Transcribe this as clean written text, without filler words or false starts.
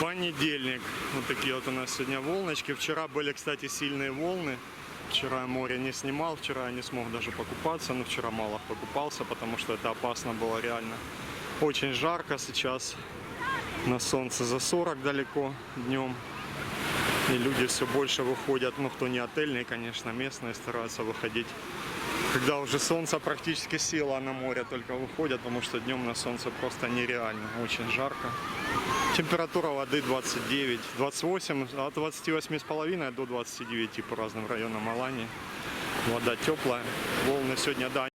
Понедельник. Вот такие вот у нас сегодня волночки. Вчера были, кстати, сильные волны. Вчера море не снимал, вчера я не смог даже покупаться, но вчера мало покупался, потому что это опасно было реально. Очень жарко сейчас, на солнце за 40 далеко днем. И люди все больше выходят, ну кто не отельные, конечно, местные стараются выходить. Когда уже солнце практически село, на море только выходят, потому что днем на солнце просто нереально, очень жарко. Температура воды 29, 28, от 28,5 до 29 по разным районам Алании. Вода теплая, волны сегодня, да,